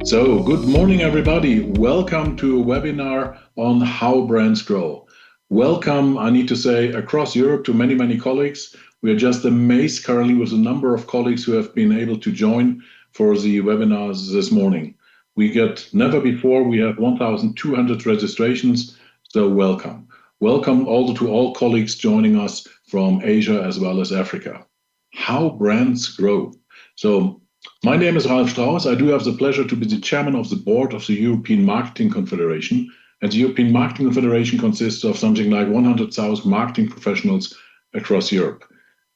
So, good morning, everybody. Welcome to a webinar on how brands grow. Welcome, I need to say, across Europe to many, many colleagues. We are just amazed currently with the number of colleagues who have been able to join for the webinars this morning. Never before, we have 1,200 registrations, so welcome. Welcome also to all colleagues joining us from Asia as well as Africa. How brands grow. So, my name is Ralf Strauss. I do have the pleasure to be the chairman of the board of the European Marketing Confederation. And the European Marketing Confederation consists of something like 100,000 marketing professionals across Europe.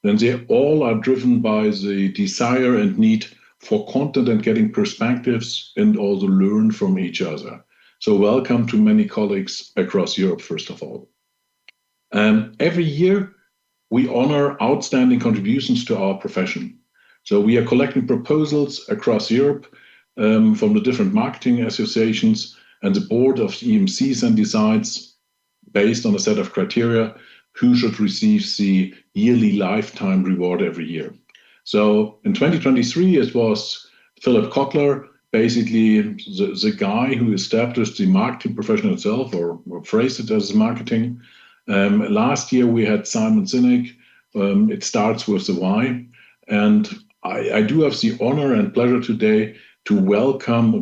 And they all are driven by the desire and need for content and getting perspectives and also learn from each other. So welcome to many colleagues across Europe, first of all. Every year, we honor outstanding contributions to our profession. So we are collecting proposals across Europe from the different marketing associations, and the board of EMCs then decides, based on a set of criteria, who should receive the yearly lifetime reward every year. So in 2023, it was Philip Kotler, basically the guy who established the marketing profession itself, or phrased it as marketing. Last year, we had Simon Sinek. It starts with the why. And I do have the honor and pleasure today to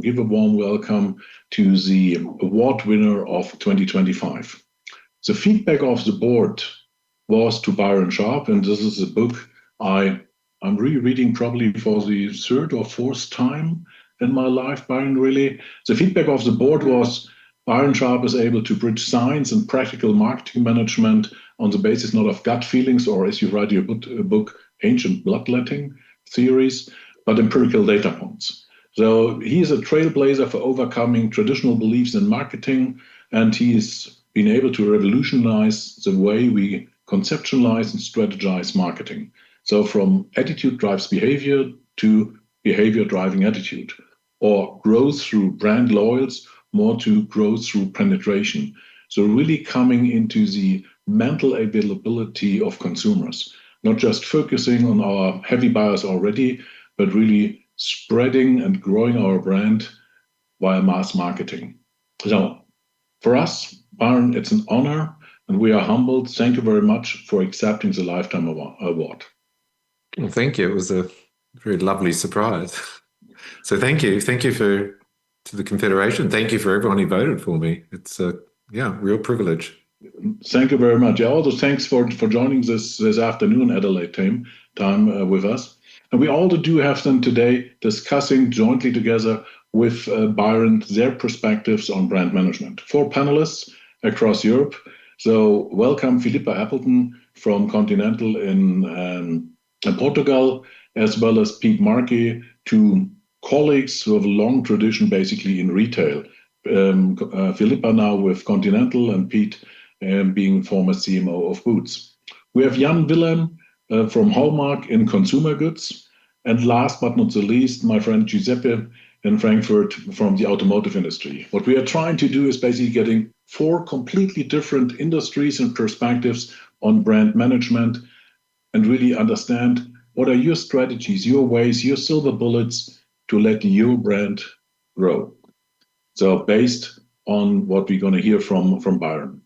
give a warm welcome to the award winner of 2025. The feedback of the board was to Byron Sharp, and this is a book I'm rereading probably for the third or fourth time in my life, Byron, really. The feedback of the board was Byron Sharp is able to bridge science and practical marketing management on the basis not of gut feelings, or as you write your book, ancient bloodletting theories, but empirical data points. So he is a trailblazer for overcoming traditional beliefs in marketing, and he's been able to revolutionize the way we conceptualize and strategize marketing. So from attitude drives behavior to behavior driving attitude, or growth through brand loyals, more to growth through penetration. So really coming into the mental availability of consumers, not just focusing on our heavy buyers already, but really spreading and growing our brand via mass marketing. So for us, Byron, it's an honor and we are humbled. Thank you very much for accepting the Lifetime Award. Well, thank you. It was a very lovely surprise. So thank you. Thank you to the Confederation. Thank you for everyone who voted for me. It's a real privilege. Thank you very much. Also, thanks for joining this afternoon Adelaide time with us. And we also do have them today discussing jointly together with Byron their perspectives on brand management. 4 panelists across Europe. So welcome Philippa Appleton from Continental in Portugal, as well as Pete Markey, 2 colleagues who have a long tradition basically in retail. Philippa now with Continental and Pete being former CMO of Boots. We have Jan Willem from Hallmark in consumer goods. And last but not the least, my friend Giuseppe in Frankfurt from the automotive industry. What we are trying to do is basically getting 4 completely different industries and perspectives on brand management and really understand what are your strategies, your ways, your silver bullets to let your brand grow. So based on what we're going to hear from Byron.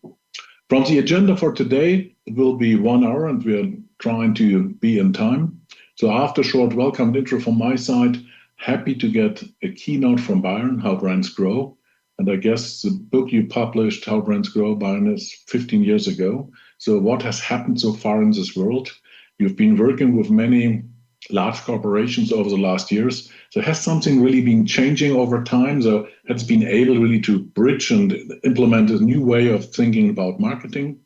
From the agenda for today, it will be 1 hour and we're trying to be in time. So after a short welcome intro from my side, happy to get a keynote from Byron, How Brands Grow. And I guess the book you published, How Brands Grow, Byron, is 15 years ago. So what has happened so far in this world? You've been working with many large corporations over the last years. So has something really been changing over time? So has been able really to bridge and implement a new way of thinking about marketing.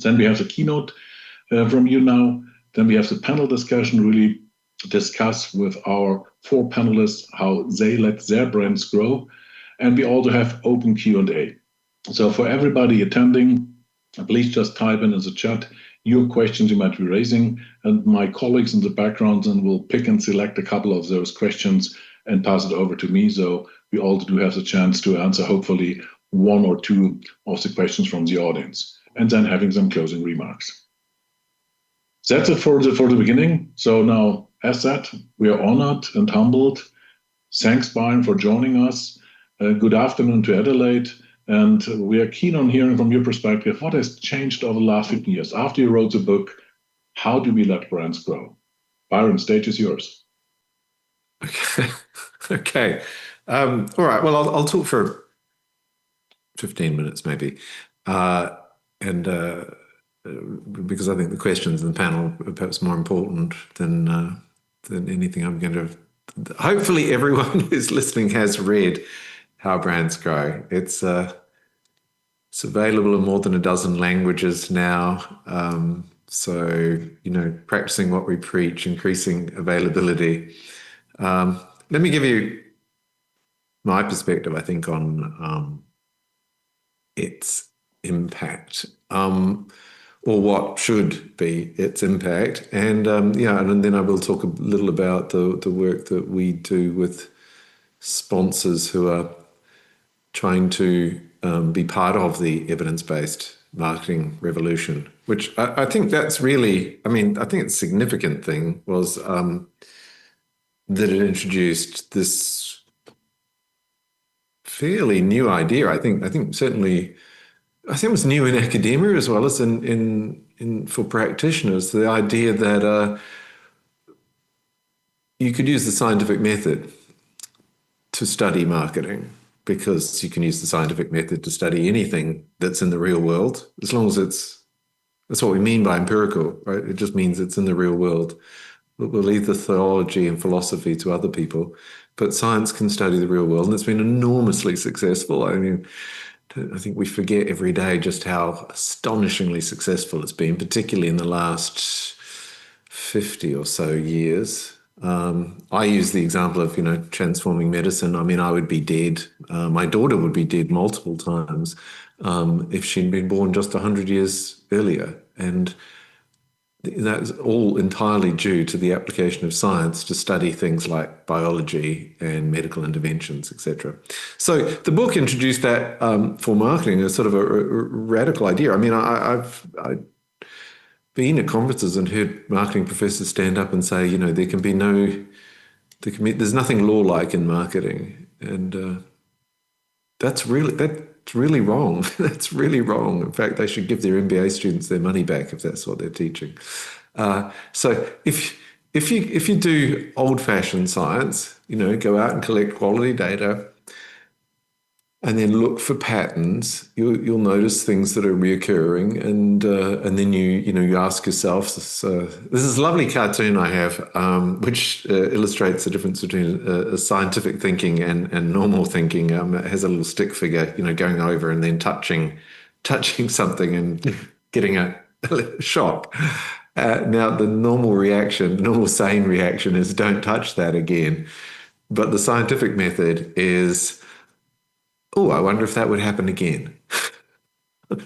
Then we have the keynote from you now. Then we have the panel discussion, really discuss with our 4 panelists how they let their brands grow. And we also have open Q&A. So for everybody attending, please just type in the chat your questions you might be raising, and my colleagues in the background then will pick and select a couple of those questions and pass it over to me. So we also do have the chance to answer hopefully 1 or 2 of the questions from the audience, and then having some closing remarks. That's it for the beginning. So now, as said, we are honored and humbled. Thanks, Byron, for joining us. Good afternoon to Adelaide. And we are keen on hearing from your perspective, what has changed over the last 15 years? After you wrote the book, How Do We Let Brands Grow? Byron, stage is yours. Okay. All right. Well, I'll talk for 15 minutes maybe. Because I think the questions in the panel are perhaps more important than anything I'm going to... Hopefully everyone who's listening has read How Brands Grow. It's available in more than a dozen languages now. So, practicing what we preach, increasing availability. Let me give you my perspective, I think, on its impact, or what should be its impact. And and then I will talk a little about the work that we do with sponsors who are trying to be part of the evidence-based marketing revolution, which I think that's really, I think it's a significant thing was that it introduced this fairly new idea. I think certainly, I think it was new in academia as well as in for practitioners, the idea that you could use the scientific method to study marketing, because you can use the scientific method to study anything that's in the real world, as long as that's what we mean by empirical, right? It just means it's in the real world. We'll leave the theology and philosophy to other people, but science can study the real world, and it's been enormously successful. I think we forget every day just how astonishingly successful it's been, particularly in the last 50 or so years. I use the example of, transforming medicine. I would be dead. My daughter would be dead multiple times if she'd been born just 100 years earlier. And that's all entirely due to the application of science to study things like biology and medical interventions, etc. So the book introduced that for marketing as sort of a radical idea. I've been at conferences and heard marketing professors stand up and say, there's nothing law-like in marketing, and that's really wrong. That's really wrong. In fact, they should give their MBA students their money back if that's what they're teaching. So if you do old-fashioned science, go out and collect quality data, and then look for patterns, you'll notice things that are reoccurring, and then you ask yourself. This is a lovely cartoon I have, which illustrates the difference between scientific thinking and normal thinking. It has a little stick figure, going over and then touching something and getting a shock. Now, the normal sane reaction is don't touch that again, but the scientific method is, oh, I wonder if that would happen again.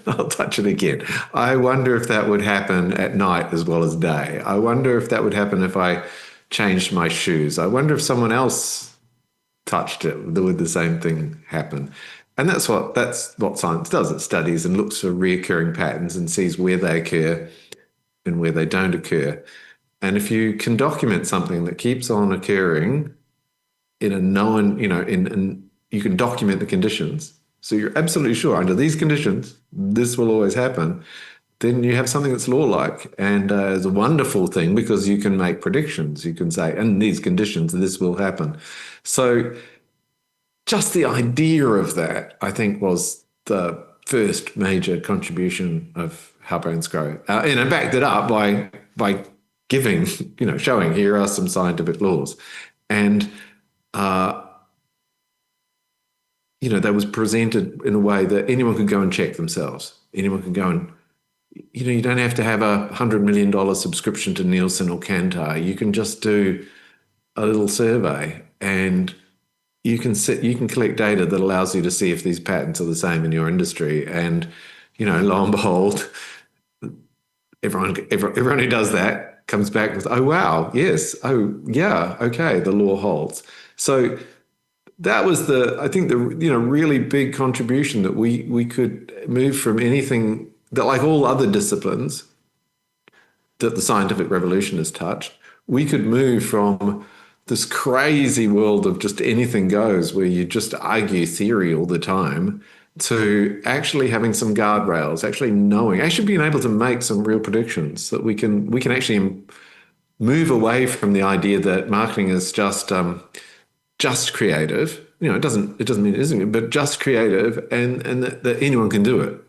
I'll touch it again. I wonder if that would happen at night as well as day. I wonder if that would happen if I changed my shoes. I wonder if someone else touched it, would the same thing happen? And that's what science does. It studies and looks for recurring patterns and sees where they occur and where they don't occur. And if you can document something that keeps on occurring in a known, you can document the conditions, so you're absolutely sure under these conditions this will always happen, then you have something that's law-like, and it's a wonderful thing because you can make predictions. You can say, in these conditions this will happen. So just the idea of that, I think, was the first major contribution of How Brands Grow, and I backed it up by giving, showing here are some scientific laws, and that was presented in a way that anyone could go and check themselves. Anyone can go and, you don't have to have $100 million subscription to Nielsen or Kantar. You can just do a little survey, and you can collect data that allows you to see if these patterns are the same in your industry. And, lo and behold, everyone who does that comes back with, oh, wow, yes, oh, yeah, okay, the law holds. So that was I think the really big contribution, that we could move from anything that, like all other disciplines that the scientific revolution has touched, we could move from this crazy world of just anything goes, where you just argue theory all the time, to actually having some guardrails, actually knowing, actually being able to make some real predictions, that we can actually move away from the idea that marketing is just creative. It doesn't mean it isn't, but just creative, and that anyone can do it.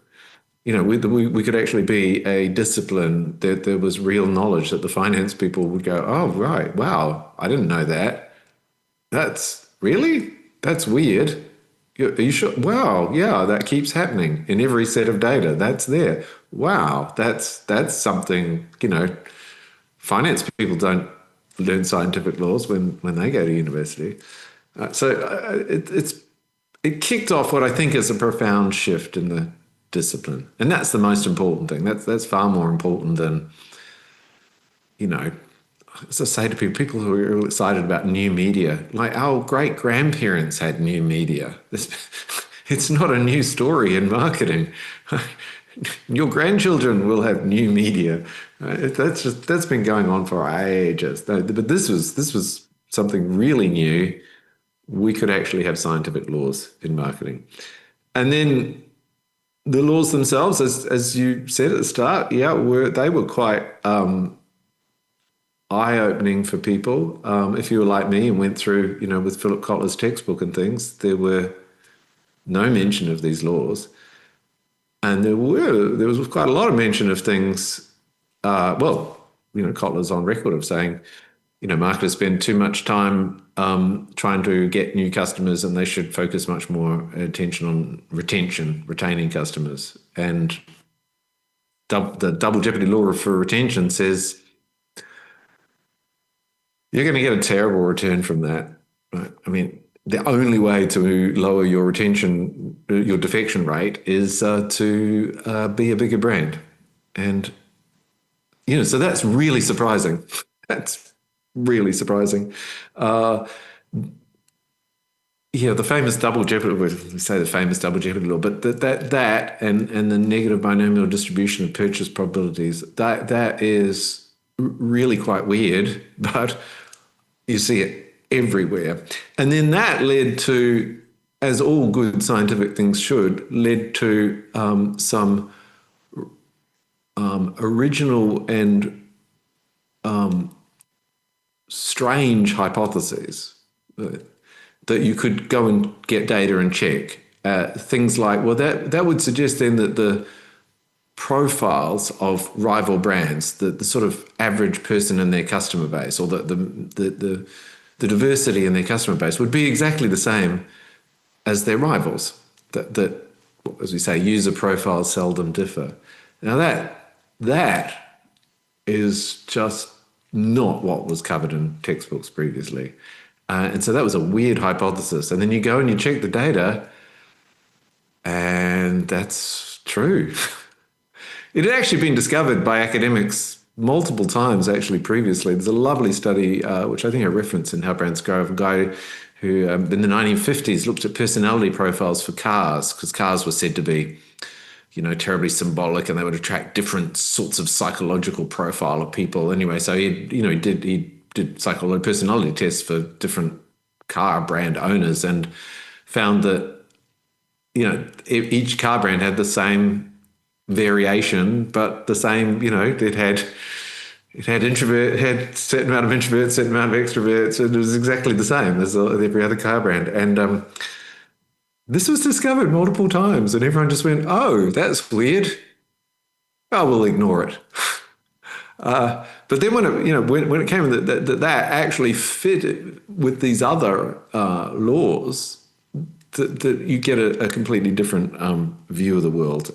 We could actually be a discipline that there was real knowledge, that the finance people would go, oh, right, wow, I didn't know that. That's weird. Are you sure? Wow, yeah, that keeps happening in every set of data. That's there. Wow, that's something, finance people don't learn scientific laws when they go to university. It kicked off what I think is a profound shift in the discipline, and that's the most important thing. That's far more important than, as I say to people who are excited about new media, like our great grandparents had new media. It's not a new story in marketing. Your grandchildren will have new media. That's been going on for ages. But this was something really new. We could actually have scientific laws in marketing, and then the laws themselves, as you said at the start, they were quite eye-opening for people. If you were like me and went through, with Philip Kotler's textbook and things, there were no mention of these laws, and there was quite a lot of mention of things. Kotler's on record of saying, marketers spend too much time trying to get new customers, and they should focus much more attention on retaining customers. And the double jeopardy law for retention says you're going to get a terrible return from that. Right? I mean, the only way to lower your defection rate is to be a bigger brand. And, so that's really surprising. That's really surprising. The famous double jeopardy, we say the famous double jeopardy law, but that and the negative binomial distribution of purchase probabilities, that is really quite weird, but you see it everywhere. And then that led to, as all good scientific things should, led to some original and strange hypotheses that you could go and get data and check. Things like, that would suggest then that the profiles of rival brands, the sort of average person in their customer base, or the diversity in their customer base, would be exactly the same as their rivals. That as we say, user profiles seldom differ. Now that is just not what was covered in textbooks previously. And so that was a weird hypothesis. And then you go and you check the data, and that's true. It had actually been discovered by academics multiple times, actually, previously. There's a lovely study, which I think I referenced in How Brands Grow, of a guy who, in the 1950s, looked at personality profiles for cars, because cars were said to be, terribly symbolic, and they would attract different sorts of psychological profile of people. Anyway, so he did psychological personality tests for different car brand owners, and found that, each car brand had the same variation, but the same, it had certain amount of introverts, certain amount of extroverts, and it was exactly the same as every other car brand. And this was discovered multiple times, and everyone just went, "Oh, that's weird. Oh, we'll ignore it." But then when it came that actually fit with these other laws, that you get a completely different view of the world.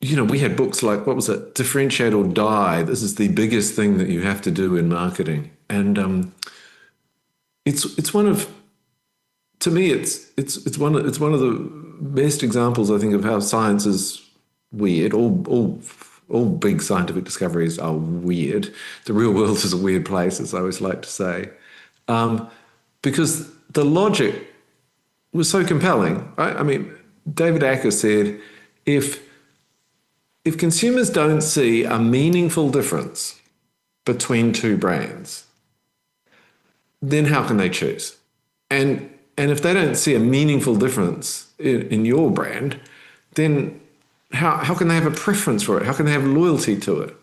We had books like, what was it? Differentiate or Die. This is the biggest thing that you have to do in marketing. And it's one of, to me, it's one of the best examples, I think, of how science is weird. All big scientific discoveries are weird. The real world is a weird place, as I always like to say, because the logic was so compelling, right? I mean, David Acker said, if consumers don't see a meaningful difference between two brands, then how can they choose? And if they don't see a meaningful difference in your brand, then how can they have a preference for it? How can they have loyalty to it?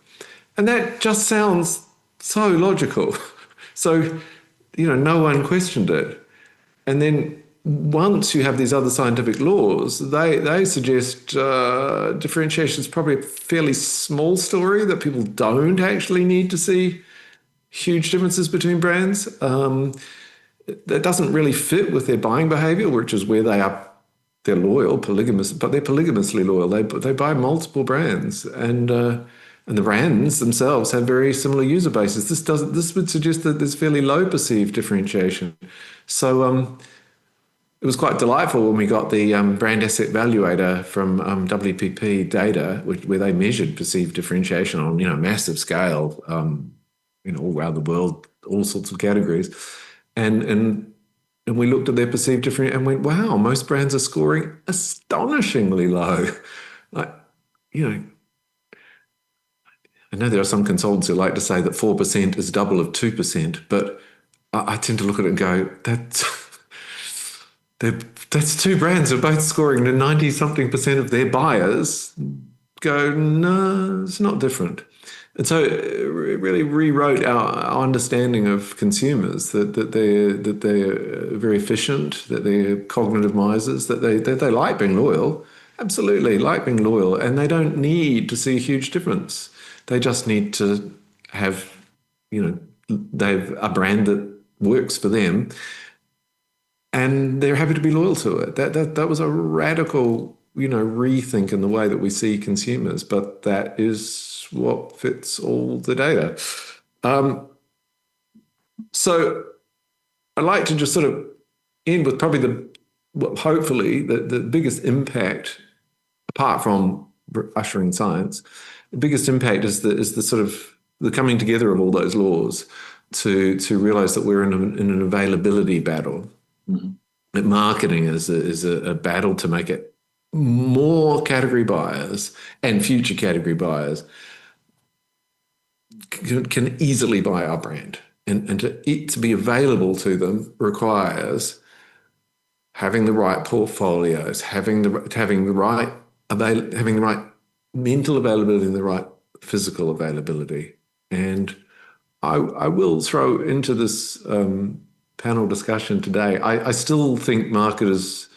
And that just sounds so logical. So, no one questioned it. And then once you have these other scientific laws, they suggest differentiation is probably a fairly small story, that people don't actually need to see huge differences between brands. That doesn't really fit with their buying behavior, which is where they're loyal, polygamous, but they're polygamously loyal. They buy multiple brands, and the brands themselves have very similar user bases. This would suggest that there's fairly low perceived differentiation. So it was quite delightful when we got the brand asset valuator from WPP data, where they measured perceived differentiation on massive scale, all around the world, all sorts of categories, and we looked at their perceived differentiation and went, wow, most brands are scoring astonishingly low. I know there are some consultants who like to say that 4% is double of 2%, but I tend to look at it and go, that's two brands who are both scoring to 90-something% of their buyers go, no, it's not different. And so it really rewrote our understanding of consumers, that they're very efficient, that they're cognitive misers, that they like being loyal, absolutely like being loyal, and they don't need to see a huge difference. They just need to have, they've a brand that works for them, and they're happy to be loyal to it. That was a radical, rethink in the way that we see consumers, but that is what fits all the data. So I'd like to just sort of end with probably hopefully the biggest impact, apart from ushering science, the biggest impact is the sort of the coming together of all those laws to realize that we're in an availability battle. Mm-hmm. That marketing is a battle to make it more category buyers and future category buyers can easily buy our brand, and to be available to them requires having the right portfolios, having the right mental availability and the right physical availability. And I will throw into this panel discussion today, I still think marketers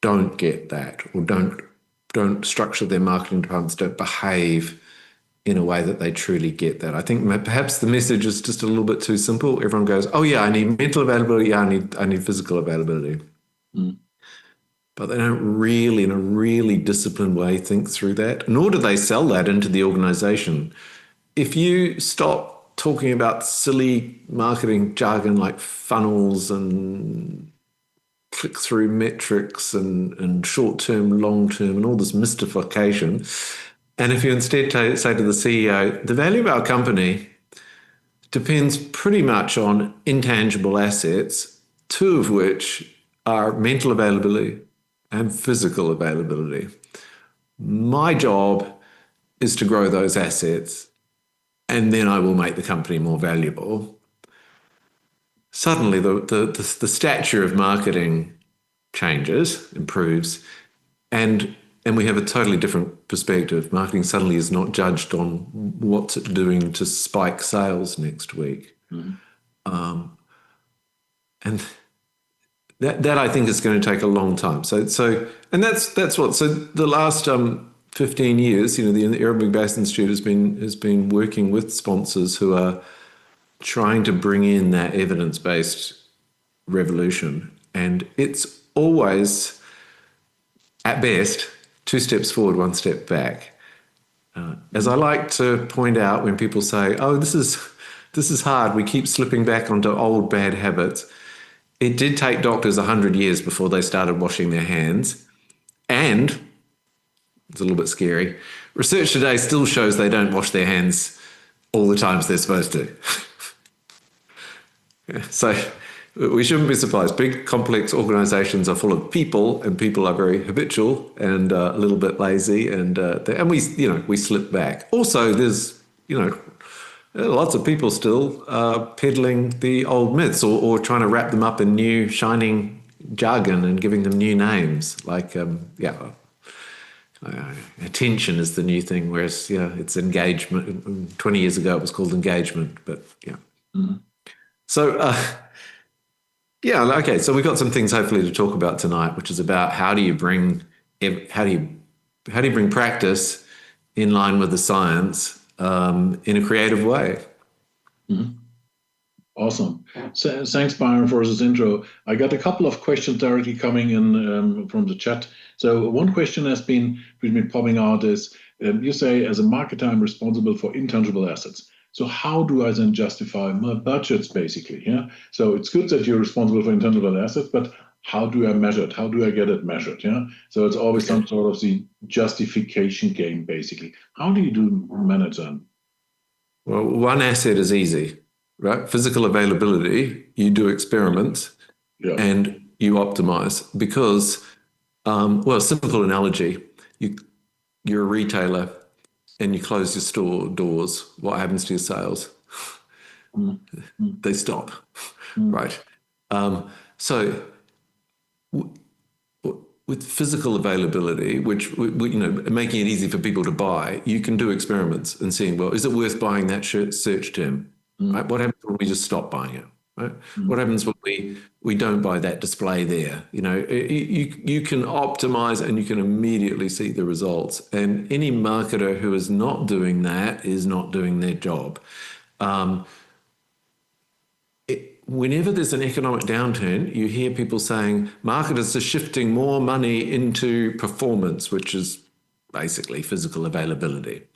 don't get that, or don't structure their marketing departments, don't behave in a way that they truly get that. I think perhaps the message is just a little bit too simple. Everyone goes, oh yeah, I need mental availability, yeah, I need physical availability. Mm. But they don't really, in a really disciplined way, think through that, nor do they sell that into the organization. If you stop talking about silly marketing jargon like funnels and click-through metrics and short-term, long-term, and all this mystification, and if you instead say to the CEO, the value of our company depends pretty much on intangible assets, two of which are mental availability and physical availability. My job is to grow those assets, and then I will make the company more valuable. Suddenly, the stature of marketing changes, improves, and we have a totally different perspective. Marketing suddenly is not judged on what's it doing to spike sales next week. Mm-hmm. And that I think is going to take a long time. So the last 15 years, the Arabic Basin Institute has been working with sponsors who are trying to bring in that evidence-based revolution, and it's always, at best, 2 steps forward, 1 step back. As I like to point out when people say, "Oh, this is hard. We keep slipping back onto old bad habits." It did take doctors 100 years before they started washing their hands, and it's a little bit scary. Research today still shows they don't wash their hands all the times they're supposed to. So we shouldn't be surprised. Big, complex organizations are full of people, and people are very habitual and a little bit lazy, and we slip back. Also, there's Lots of people still peddling the old myths or trying to wrap them up in new shining jargon and giving them new names. Like, attention is the new thing, whereas, it's engagement. 20 years ago, it was called engagement, but yeah. Mm. So, okay. So we've got some things hopefully to talk about tonight, which is about how do you bring practice in line with the science in a creative way. Mm-hmm. Awesome. So, thanks, Byron, for this intro. I got a couple of questions directly coming in from the chat. So one question has been popping out is, you say, as a marketer, I'm responsible for intangible assets. So how do I then justify my budgets, basically? Yeah. So it's good that you're responsible for intangible assets, but how do I measure it? How do I get it measured? Yeah. So it's always some sort of the justification game, basically. How do you manage that? Well, one asset is easy, right? Physical availability, you do experiments and you optimize because, simple analogy, you're a retailer and you close your store doors. What happens to your sales? They stop, right? So with physical availability, which, making it easy for people to buy, you can do experiments and seeing, well, is it worth buying that search term? Right? What happens when we just stop buying it? Right? What happens when we don't buy that display there? You can optimize and you can immediately see the results. And any marketer who is not doing that is not doing their job. Whenever there's an economic downturn, you hear people saying marketers are shifting more money into performance, which is basically physical availability.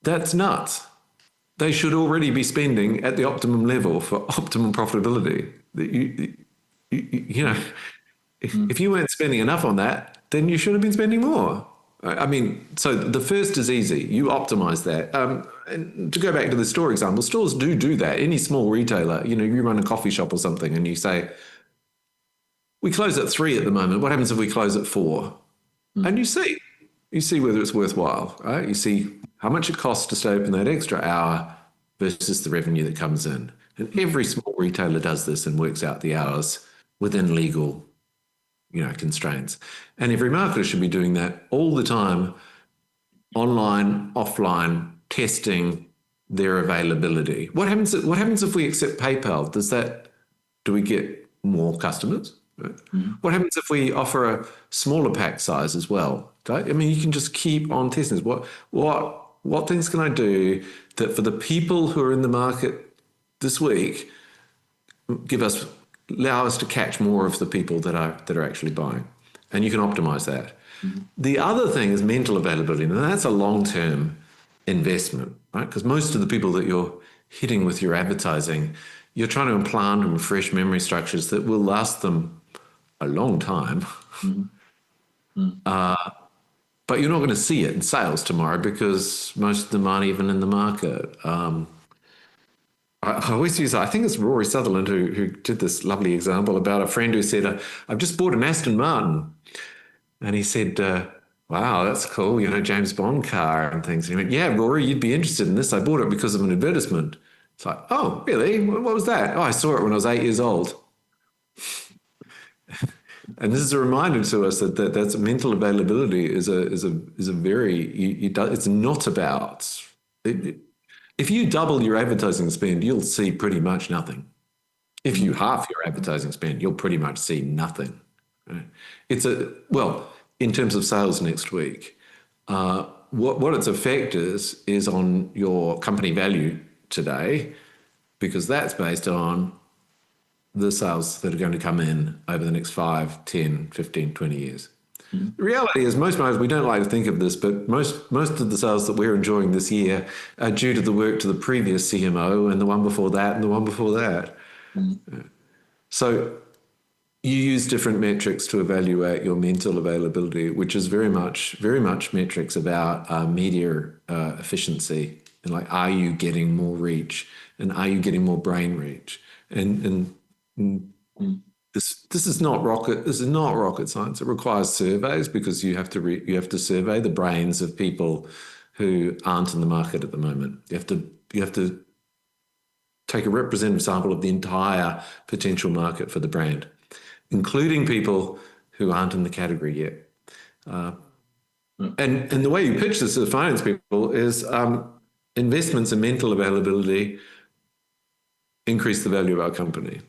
That's nuts. They should already be spending at the optimum level for optimum profitability. If you weren't spending enough on that, then you should have been spending more. I mean, so the first is easy. You optimize that. And to go back to the store example, stores do that. Any small retailer, you run a coffee shop or something and you say, we close at 3 at the moment. What happens if we close at 4? And you see whether it's worthwhile, right? You see how much it costs to stay open that extra hour versus the revenue that comes in. And every small retailer does this and works out the hours within legal constraints. And every marketer should be doing that all the time, online, offline, testing their availability. What happens if we accept PayPal? Do we get more customers? Right? What happens if we offer a smaller pack size as well? Right? I mean, you can just keep on testing this. What things can I do that for the people who are in the market this week allow us to catch more of the people that are actually buying, and you can optimize that. The other thing is mental availability, and that's a long-term investment, right? Because most of the people that you're hitting with your advertising, you're trying to implant them fresh memory structures that will last them a long time. But you're not going to see it in sales tomorrow because most of them aren't even in the market. I always use, I think it's Rory Sutherland who did this lovely example about a friend who said, I've just bought an Aston Martin. And he said, wow, that's cool, James Bond car and things. And he went, yeah, Rory, you'd be interested in this. I bought it because of an advertisement. It's like, oh, really? What was that? Oh, I saw it when I was 8 years old. And this is a reminder to us that's mental availability is a very, it's not about, if you double your advertising spend, you'll see pretty much nothing. If you half your advertising spend, you'll pretty much see nothing. Right? In terms of sales next week, what its effect is on your company value today, because that's based on the sales that are going to come in over the next 5, 10, 15, 20 years. The reality is most we don't like to think of this, but most of the sales that we're enjoying this year are due to the work to the previous CMO and the one before that and the one before that. So you use different metrics to evaluate your mental availability, which is very much metrics about media efficiency and like, are you getting more reach and are you getting more brain reach? And this is not rocket science. It requires surveys because you have to survey the brains of people who aren't in the market at the moment. You have to take a representative sample of the entire potential market for the brand, including people who aren't in the category yet. And the way you pitch this to the finance people is investments and mental availability increase the value of our company.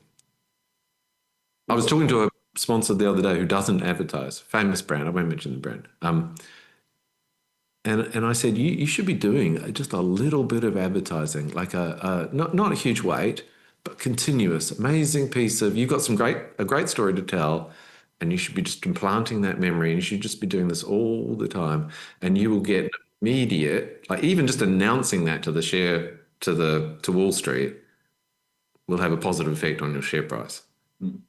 I was talking to a sponsor the other day who doesn't advertise, famous brand, I won't mention the brand. And I said, you should be doing just a little bit of advertising, like not a huge weight, but continuous, amazing piece of, you've got a great story to tell, and you should be just implanting that memory, and you should just be doing this all the time, and you will get immediate, like even just announcing that to the share, to Wall Street will have a positive effect on your share price. Mm.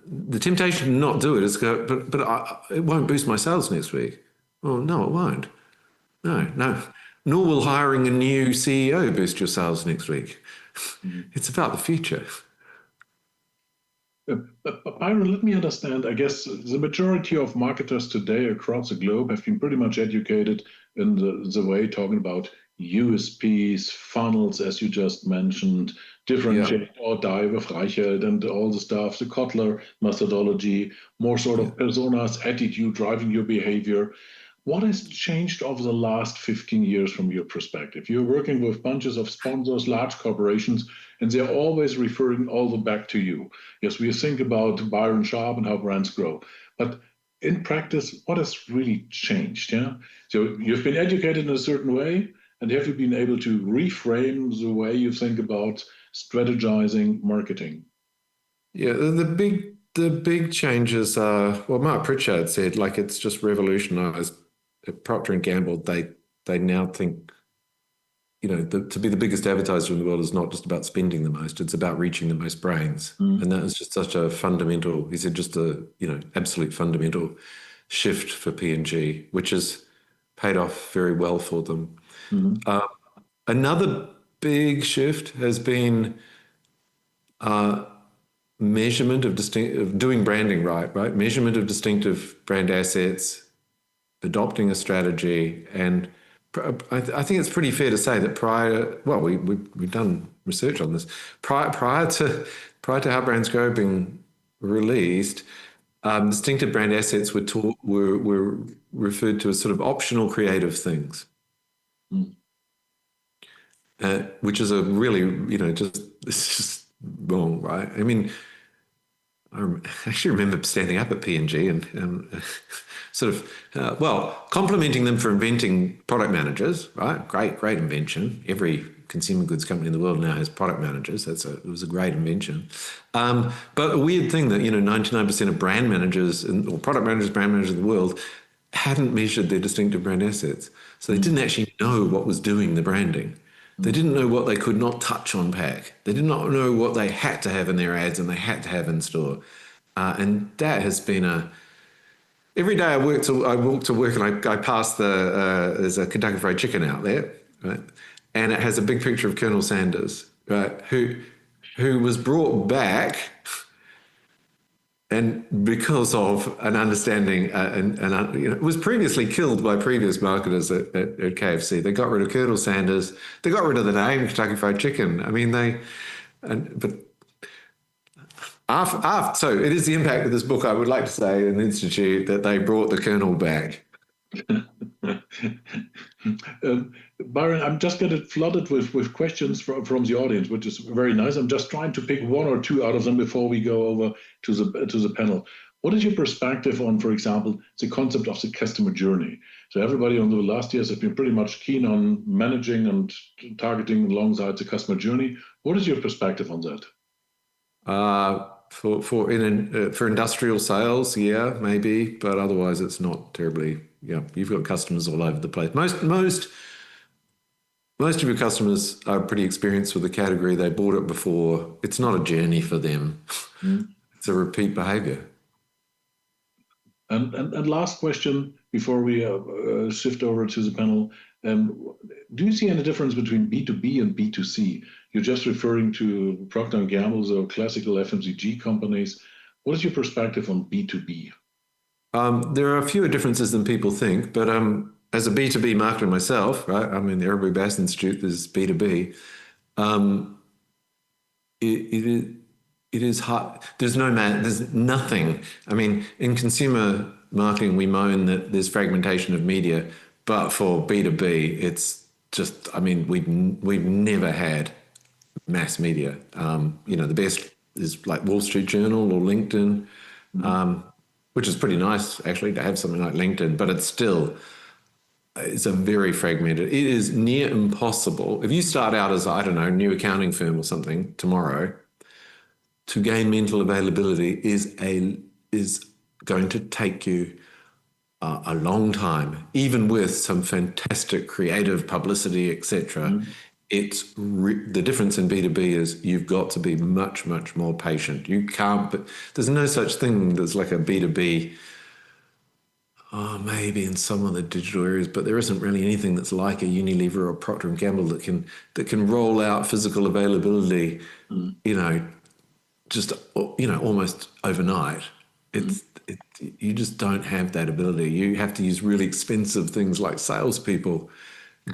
The temptation to not do it is go, but it won't boost my sales next week. Well, no, it won't. No. Nor will hiring a new CEO boost your sales next week. Mm. It's about the future. Byron, let me understand. I guess the majority of marketers today across the globe have been pretty much educated in the way talking about USPs, funnels, as you just mentioned, differentiate or die with Reichelt and all the stuff, the Kotler methodology, more sort of personas, attitude driving your behavior. What has changed over the last 15 years from your perspective? You're working with bunches of sponsors, large corporations, and they're always referring all the back to you. Yes, we think about Byron Sharp and how brands grow. But in practice, what has really changed? Yeah. So you've been educated in a certain way, and have you been able to reframe the way you think about strategizing marketing? Yeah, the big changes are, well, Mark Pritchard said, like, it's just revolutionized. At Procter & Gamble, they now think, to be the biggest advertiser in the world is not just about spending the most, it's about reaching the most brains. Mm. And that is just such a fundamental, he said, just a, absolute fundamental shift for P&G, which has paid off very well for them. Mm-hmm. Another big shift has been measurement of doing branding right? Measurement of distinctive brand assets, adopting a strategy, and I think it's pretty fair to say that we've done research on this. Prior to How Brands Grow being released, distinctive brand assets were referred to as sort of optional creative things, which is a really it's just wrong, right? I mean, I actually remember standing up at P&G and sort of, complimenting them for inventing product managers, right? Great invention. Every consumer goods company in the world now has product managers. It was a great invention. But a weird thing that, 99% of brand managers or product managers, brand managers in the world hadn't measured their distinctive brand assets. So they didn't actually know what was doing the branding. They didn't know what they could not touch on pack. They did not know what they had to have in their ads and they had to have in store. And that has been every day I walk to work and I pass there's a Kentucky Fried Chicken out there, right? And it has a big picture of Colonel Sanders, right? Who was brought back, and because of an understanding, was previously killed by previous marketers at KFC. They got rid of Colonel Sanders. They got rid of the name Kentucky Fried Chicken. I mean, so it is the impact of this book, I would like to say, in the Institute, that they brought the Colonel back. Byron, I'm just getting flooded with questions from the audience, which is very nice. I'm just trying to pick one or two out of them before we go over to the panel. What is your perspective on, for example, the concept of the customer journey? So everybody on the last years have been pretty much keen on managing and targeting alongside the customer journey. What is your perspective on that? For industrial sales, yeah, maybe, but otherwise it's not terribly. Yeah, you've got customers all over the place. Most of your customers are pretty experienced with the category. They bought it before. It's not a journey for them. It's a repeat behavior. And last question before we shift over to the panel. Do you see any difference between B2B and B2C? You're just referring to Procter & Gamble or classical FMCG companies. What is your perspective on B2B? There are fewer differences than people think, but as a B2B marketer myself, right? I'm in the Everbury Bass Institute, there's B2B. It is hard. There's nothing. I mean, in consumer marketing, we moan that there's fragmentation of media, but for B2B, it's just, I mean, we've never had mass media. The best is like Wall Street Journal or LinkedIn, which is pretty nice actually to have something like LinkedIn, but it's a very fragmented. It is near impossible. If you start out as, I don't know, a new accounting firm or something tomorrow, to gain mental availability is going to take you a long time, even with some fantastic creative publicity, etc. It's the difference in B2B is you've got to be much, much more patient. You can't, there's no such thing that's like a B2B, maybe in some of the digital areas, but there isn't really anything that's like a Unilever or Procter & Gamble that can roll out physical availability, just, almost overnight. You just don't have that ability. You have to use really expensive things like salespeople,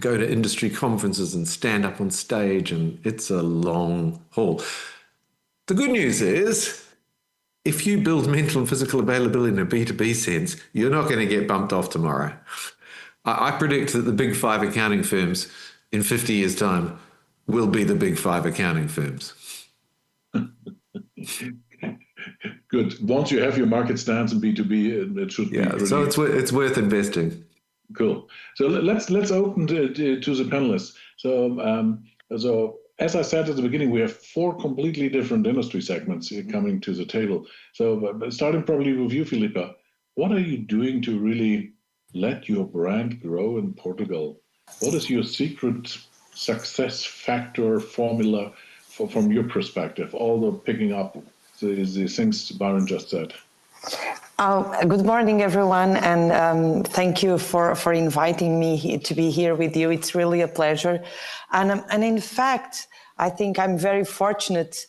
go to industry conferences and stand up on stage, and it's a long haul. The good news is, if you build mental and physical availability in a B2B sense, you're not going to get bumped off tomorrow. I predict that the big 5 accounting firms in 50 years' time will be the big 5 accounting firms. Good. Once you have your market stance in B2B, it should be pretty... So it's worth investing. Cool. So let's open to the panelists. So as I said at the beginning, we have 4 completely different industry segments coming to the table. So starting probably with you, Filipa, what are you doing to really let your brand grow in Portugal? What is your secret success factor formula from your perspective, although picking up the things Byron just said? Good morning, everyone, and thank you for inviting me to be here with you. It's really a pleasure. And in fact, I think I'm very fortunate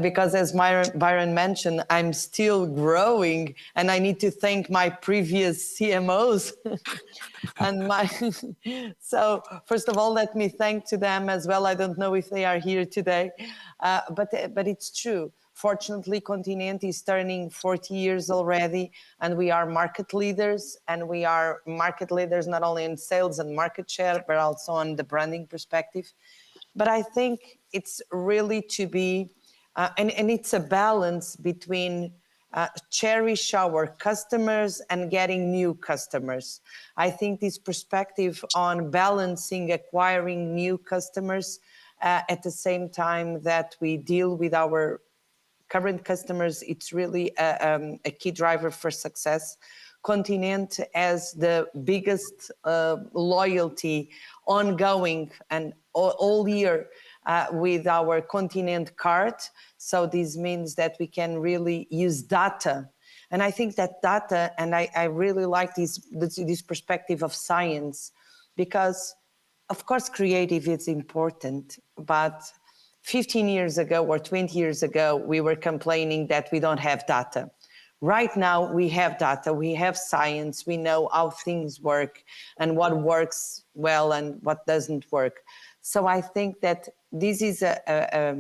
because, as Byron mentioned, I'm still growing, and I need to thank my previous CMOs. So first of all, let me thank to them as well. I don't know if they are here today, but it's true. Fortunately, Continente is turning 40 years already, and we are market leaders. And we are market leaders not only in sales and market share, but also on the branding perspective. But I think it's really to be, and it's a balance between cherish our customers and getting new customers. I think this perspective on balancing, acquiring new customers at the same time that we deal with our current customers, it's really a key driver for success. Continente has the biggest loyalty ongoing and all year with our Continente card. So this means that we can really use data. And I think that data, and I really like this perspective of science, because of course creative is important, but 15 years ago or 20 years ago, we were complaining that we don't have data. Right now, we have data, we have science, we know how things work and what works well and what doesn't work. So I think that this is a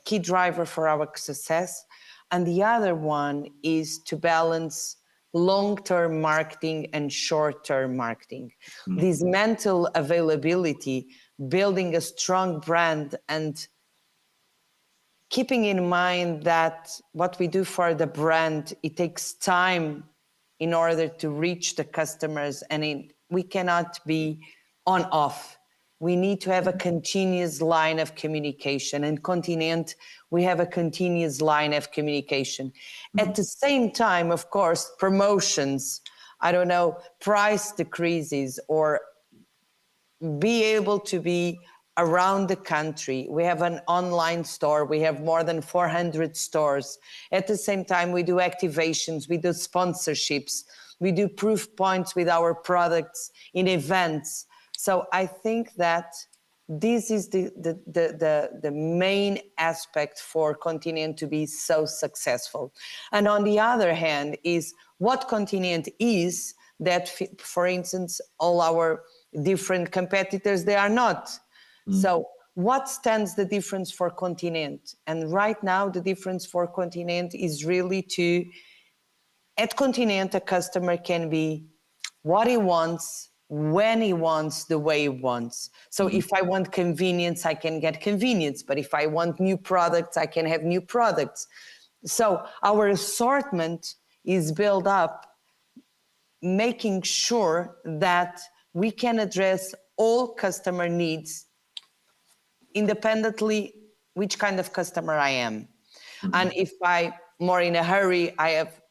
key driver for our success. And the other one is to balance long-term marketing and short-term marketing. This mental availability, building a strong brand, and keeping in mind that what we do for the brand, it takes time in order to reach the customers, and we cannot be on-off. We need to have a continuous line of communication. In Continente, we have a continuous line of communication. At the same time, of course, promotions, price decreases, or be able to be around the country. We have an online store. We have more than 400 stores. At the same time, we do activations, we do sponsorships, we do proof points with our products in events. So I think that this is the main aspect for Continente to be so successful. And on the other hand is what Continente is, that, for instance, all our different competitors, they are not. So what stands the difference for Continent? And right now, the difference for Continent is really at Continent, a customer can be what he wants, when he wants, the way he wants. So if I want convenience, I can get convenience. But if I want new products, I can have new products. So our assortment is built up, making sure that we can address all customer needs independently which kind of customer I am. And if I'm more in a hurry, I have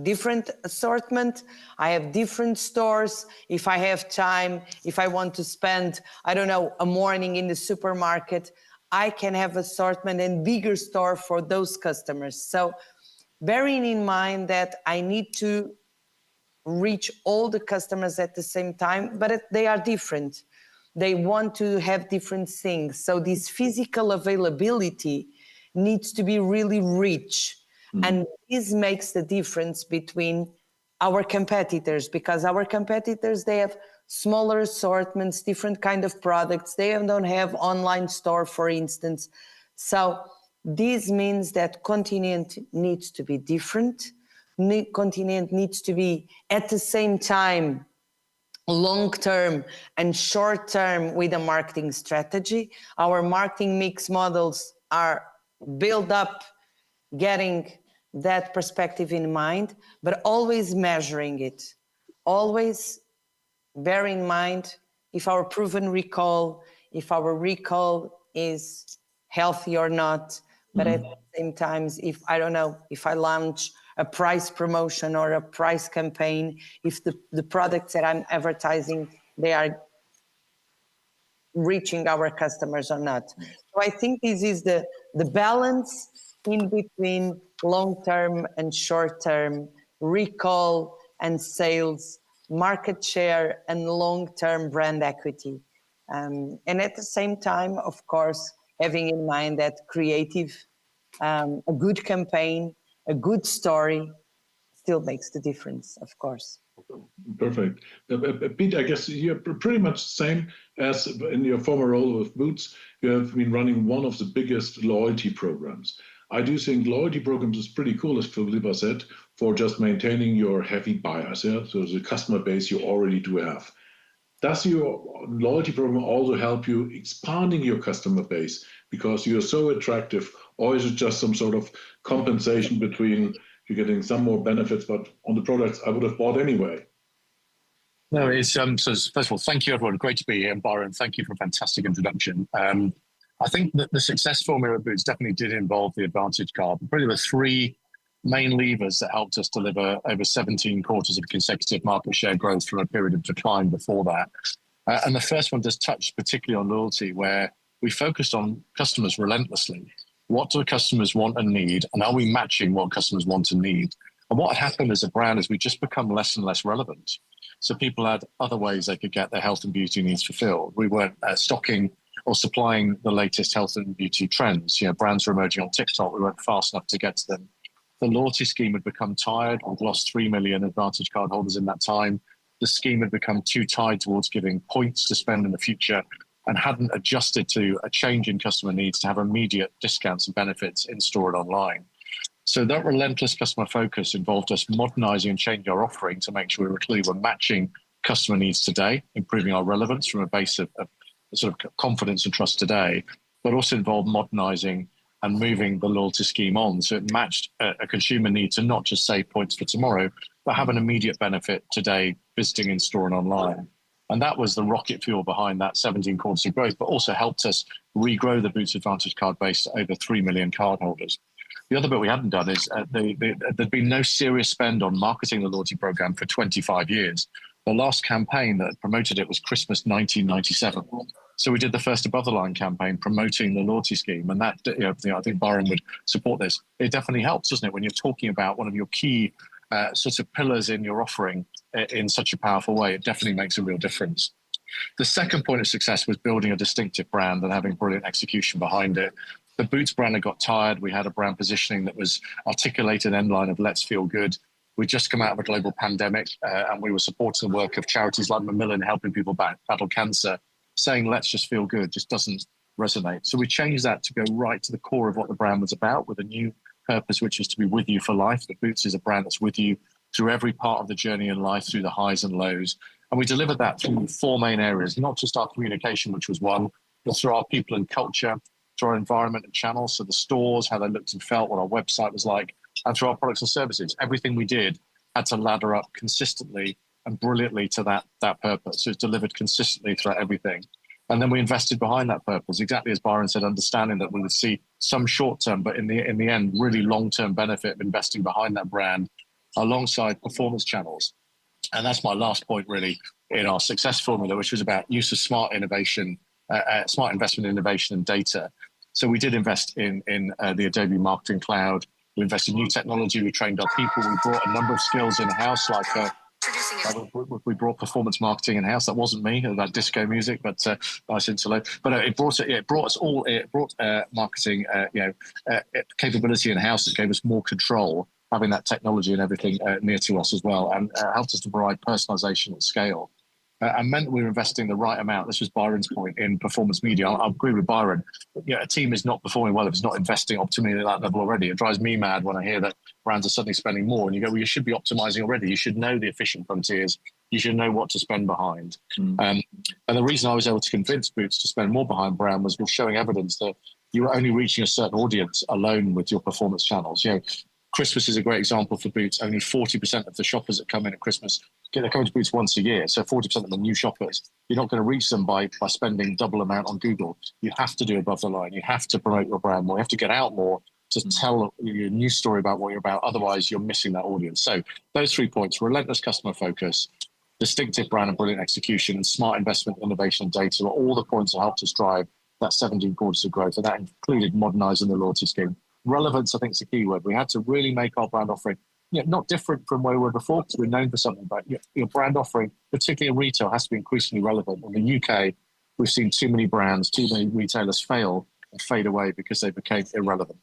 different assortment, I have different stores. If I have time, if I want to spend, I don't know, a morning in the supermarket, I can have assortment and bigger store for those customers. So bearing in mind that I need to reach all the customers at the same time, but they are different. They want to have different things. So this physical availability needs to be really rich. And this makes the difference between our competitors, because our competitors, they have smaller assortments, different kind of products. They don't have online store, for instance. So this means that Continent needs to be different. Continent needs to be at the same time long-term and short-term with a marketing strategy. Our marketing mix models are built up getting that perspective in mind, but always measuring it. Always bear in mind if our proven recall, if our recall is healthy or not. But at the same time, if I don't know, if I launch a price promotion or a price campaign, if the products that I'm advertising, they are reaching our customers or not. So I think this is the balance in between long-term and short-term, recall and sales, market share and long-term brand equity. And at the same time, of course, having in mind that creative, a good campaign, a good story still makes the difference, of course. Perfect. Pete, I guess you're pretty much the same as in your former role with Boots. You have been running one of the biggest loyalty programs. I do think loyalty programs is pretty cool, as Philippa said, for just maintaining your heavy buyers, yeah? So the customer base you already do have. Does your loyalty program also help you expanding your customer base because you're so attractive, or is it just some sort of compensation between you're getting some more benefits, but on the products I would have bought anyway? No, it's so first of all, thank you everyone. Great to be here. And Byron, thank you for a fantastic introduction. I think that the success formula at Boots definitely did involve the Advantage card. Probably the three main levers that helped us deliver over 17 quarters of consecutive market share growth from a period of decline before that. And the first one just touched particularly on loyalty, where we focused on customers relentlessly. What do customers want and need? And are we matching what customers want and need? And what had happened as a brand is we just become less and less relevant. So people had other ways they could get their health and beauty needs fulfilled. We weren't stocking or supplying the latest health and beauty trends. You know, brands were emerging on TikTok. We weren't fast enough to get to them. The loyalty scheme had become tired. We'd lost 3 million Advantage card holders in that time. The scheme had become too tied towards giving points to spend in the future and hadn't adjusted to a change in customer needs to have immediate discounts and benefits in store and online. So that relentless customer focus involved us modernizing and changing our offering to make sure we were matching customer needs today, improving our relevance from a base of sort of confidence and trust today, but also involved modernizing and moving the loyalty scheme on so it matched a consumer need to not just save points for tomorrow, but have an immediate benefit today visiting in store and online. And that was the rocket fuel behind that 17 quarters of growth, but also helped us regrow the Boots Advantage card base to over 3 million cardholders. The other bit we hadn't done is there'd been no serious spend on marketing the loyalty program for 25 years. The last campaign that promoted it was Christmas 1997. So we did the first above the line campaign promoting the loyalty scheme. And that, I think Byron would support this. It definitely helps, doesn't it? When you're talking about one of your key sorts of pillars in your offering in such a powerful way, it definitely makes a real difference. The second point of success was building a distinctive brand and having brilliant execution behind it. The Boots brand had got tired. We had a brand positioning that was articulated end line of let's feel good. We'd just come out of a global pandemic, and we were supporting the work of charities like Macmillan, helping people battle cancer. Saying let's just feel good just doesn't resonate. So we changed that to go right to the core of what the brand was about, with a new purpose, which is to be with you for life. The Boots is a brand that's with you through every part of the journey in life, through the highs and lows. And we delivered that through 4 main areas, not just our communication, which was one, but through our people and culture, through our environment and channels, so the stores, how they looked and felt, what our website was like, and through our products and services. Everything we did had to ladder up consistently and brilliantly to that purpose. So it's delivered consistently throughout everything. And then we invested behind that purpose, exactly as Byron said, understanding that we would see some short-term, but in the end, really long-term benefit of investing behind that brand alongside performance channels. And that's my last point, really, in our success formula, which was about use of smart innovation, smart investment in innovation and data. So we did invest in the Adobe Marketing Cloud. We invested in new technology. We trained our people. We brought a number of skills in-house, like we brought performance marketing in-house. That wasn't me, that disco music, but nice interlude. But it brought marketing capability in-house that gave us more control, having that technology and everything near to us as well, and helped us to provide personalization at scale. And meant we were investing the right amount. This was Byron's point in performance media. I agree with Byron. A team is not performing well if it's not investing optimally at that level already. It drives me mad when I hear that brands are suddenly spending more, and you go, well, you should be optimizing already. You should know the efficient frontiers. You should know what to spend behind. And the reason I was able to convince Boots to spend more behind brand was we're showing evidence that you were only reaching a certain audience alone with your performance channels. Christmas is a great example for Boots. Only 40% of the shoppers that come in at Christmas, they're coming to Boots once a year. So 40% of the new shoppers, you're not going to reach them by spending double amount on Google. You have to do above the line. You have to promote your brand more. You have to get out more to tell your new story about what you're about. Otherwise, you're missing that audience. So those 3 points: relentless customer focus, distinctive brand and brilliant execution, and smart investment, innovation, and data are all the points that helped us drive that 17 quarters of growth. And that included modernizing the loyalty scheme. Relevance, I think, is the key word. We had to really make our brand offering not different from where we were before, because we're known for something, but your brand offering, particularly in retail, has to be increasingly relevant. In the UK, we've seen too many brands, too many retailers fail and fade away because they became irrelevant.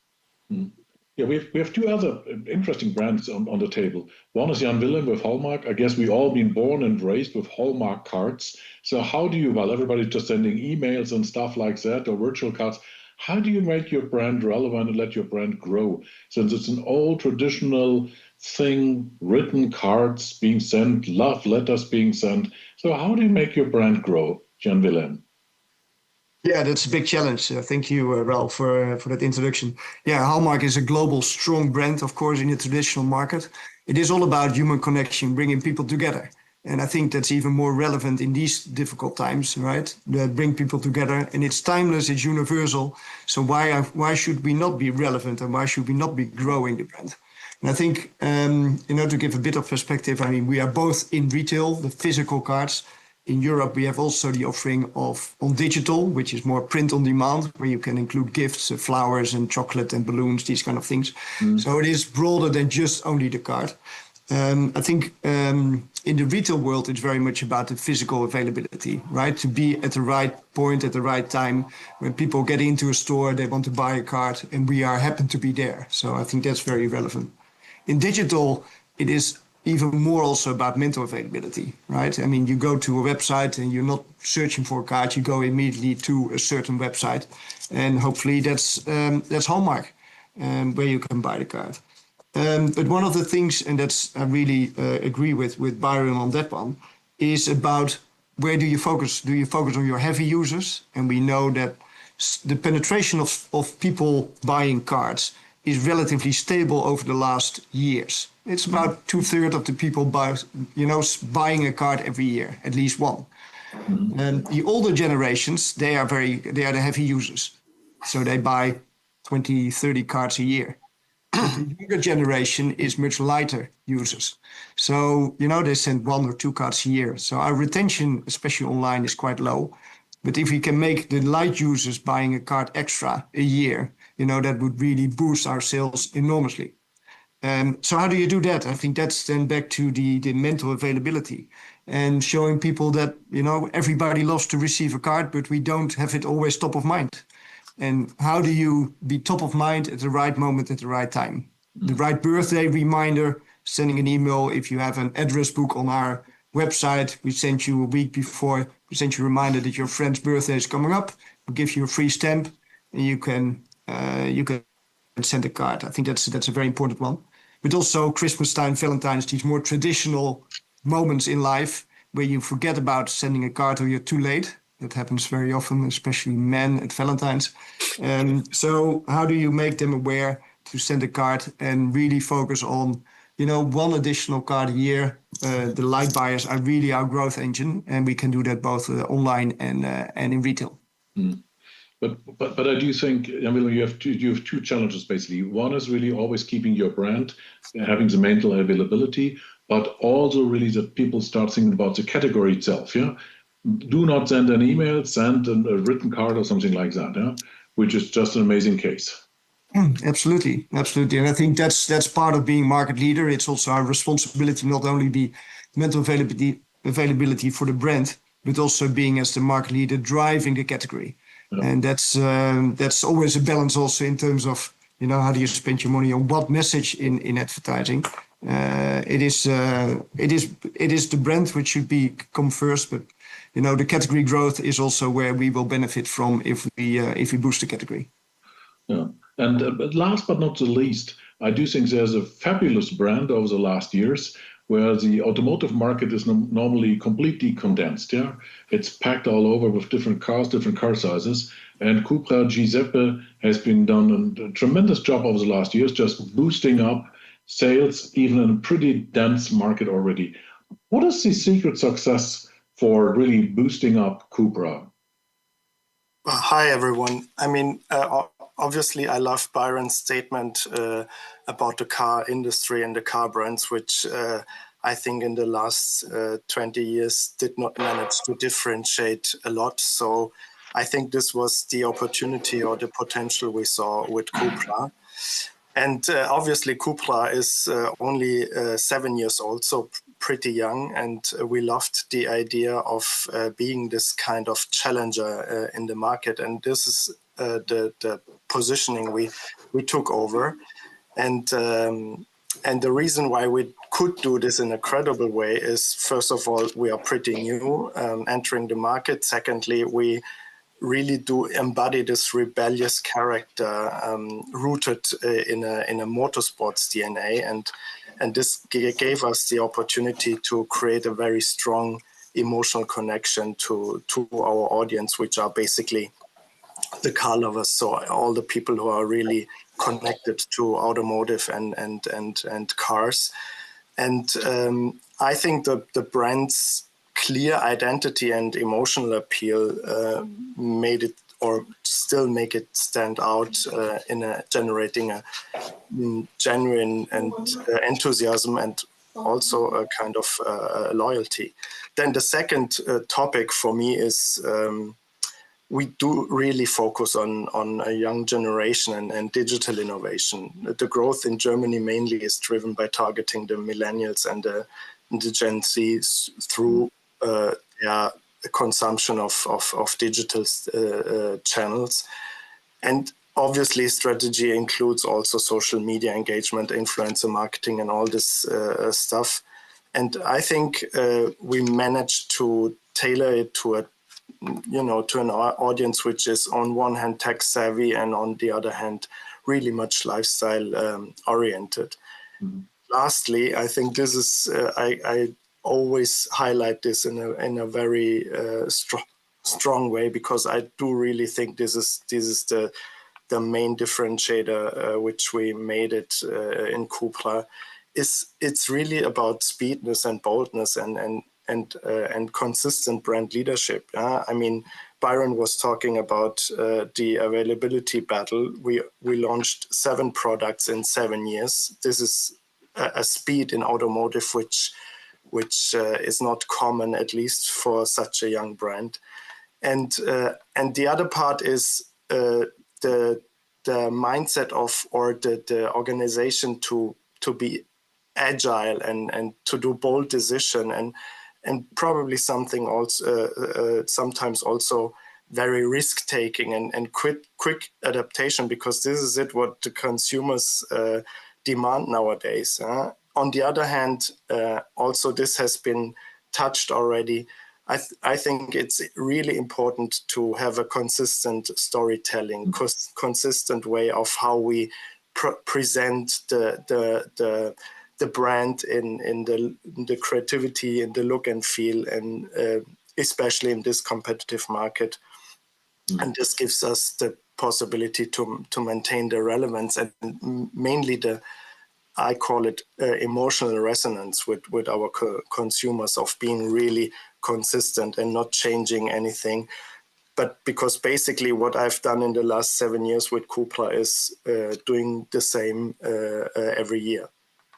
Yeah, we have 2 other interesting brands on the table. One is Jan Willem with Hallmark. I guess we've all been born and raised with Hallmark cards. So how do you, while everybody's just sending emails and stuff like that, or virtual cards, how do you make your brand relevant and let your brand grow? Since it's an old traditional thing, written cards being sent, love letters being sent. So how do you make your brand grow, Jan Willem? Yeah, that's a big challenge. Thank you, Ralph, for that introduction. Yeah, Hallmark is a global, strong brand, of course, in the traditional market. It is all about human connection, bringing people together. And I think that's even more relevant in these difficult times, right? That bring people together, and it's timeless, it's universal. So why should we not be relevant, and why should we not be growing the brand? And I think, to give a bit of perspective, I mean, we are both in retail, the physical cards. In Europe, we have also the offering on digital, which is more print on demand, where you can include gifts, flowers and chocolate and balloons, these kind of things. So it is broader than just only the card. I think in the retail world, it's very much about the physical availability, right? To be at the right point at the right time. When people get into a store, they want to buy a card, and we happen to be there. So I think that's very relevant. In digital, it is even more also about mental availability, right? I mean, you go to a website and you're not searching for a card, you go immediately to a certain website, and hopefully that's Hallmark, where you can buy the card. But one of the things, and that's I really agree with Byron on that one, is about where do you focus? Do you focus on your heavy users? And we know that the penetration of people buying cards is relatively stable over the last years. It's about 2/3 of the people buying a card every year, at least one. And the older generations, they are the heavy users. So they buy 20, 30 cards a year. The younger generation is much lighter users. So, they send 1 or 2 cards a year. So our retention, especially online, is quite low. But if we can make the light users buying a card extra a year, that would really boost our sales enormously. So how do you do that? I think that's then back to the mental availability and showing people that, everybody loves to receive a card, but we don't have it always top of mind. And how do you be top of mind at the right moment, at the right time? The right birthday reminder sending an email. If you have an address book on our website, we send you a week before, we send you a reminder that your friend's birthday is coming up. We give you a free stamp, and you can send a card. I think that's a very important one. But also Christmas time, Valentine's, these more traditional moments in life where you forget about sending a card or you're too late. That happens very often, especially men at Valentine's. So how do you make them aware to send a card and really focus on, one additional card a year? The light buyers are really our growth engine, and we can do that both online and in retail. Mm. But I do think, you have two challenges basically. One is really always keeping your brand, having the mental availability, but also really that people start thinking about the category itself. Yeah, do not send an email, send a written card or something like that. Yeah, which is just an amazing case. Absolutely, and I think that's part of being market leader. It's also our responsibility not only the mental availability for the brand, but also being as the market leader driving the category. Yeah. And that's always a balance also in terms of how do you spend your money on what message in advertising. It is the brand which should come first, but the category growth is also where we will benefit from if we boost the category. Yeah. And but last but not the least, I do think there's a fabulous brand over the last years where the automotive market is normally completely condensed. Yeah, it's packed all over with different cars, different car sizes. And Cupra Giuseppe has been done a tremendous job over the last years, just boosting up sales, even in a pretty dense market already. What is the secret success for really boosting up Cupra? Hi, everyone. Obviously, I love Byron's statement about the car industry and the car brands, which I think in the last 20 years did not manage to differentiate a lot. So I think this was the opportunity or the potential we saw with Cupra. And obviously, Cupra is only 7 years old, so pretty young. And we loved the idea of being this kind of challenger in the market. And this is the positioning we took over. And the reason why we could do this in a credible way is, first of all, we are pretty new entering the market. Secondly, we really do embody this rebellious character rooted in a motorsports DNA. And this gave us the opportunity to create a very strong emotional connection to our audience, which are basically the car lovers. So all the people who are really connected to automotive and cars. And I think the brand's clear identity and emotional appeal made it, or still make it, stand out in generating a genuine and enthusiasm and also a kind of loyalty. Then the second topic for me is we do really focus on a young generation and digital innovation. The growth in Germany mainly is driven by targeting the millennials and the Gen Z through the consumption of digital channels. And obviously strategy includes also social media engagement, influencer marketing, and all this stuff. And I think we managed to tailor it to an audience which is on one hand tech savvy and on the other hand really much lifestyle oriented. Mm-hmm. Lastly, I think this is I always highlight this in a very strong way, because I do really think this is the main differentiator which we made it in Cupra. It's really about speedness and boldness and consistent brand leadership. I mean, Byron was talking about the availability battle. We launched 7 products in 7 years. This is a speed in automotive which is not common, at least for such a young brand. And the other part is the mindset of, or the organization to be agile and to do bold decision and probably something also sometimes also very risk taking and quick adaptation, because this is what the consumers demand nowadays. on the other hand, also this has been touched already. I think it's really important to have a consistent storytelling, consistent way of how we present the brand in the creativity and the look and feel, and especially in this competitive market. And this gives us the possibility to maintain the relevance and mainly I call it emotional resonance with our consumers, of being really consistent and not changing anything. But because basically what I've done in the last 7 years with Cupra is doing the same every year.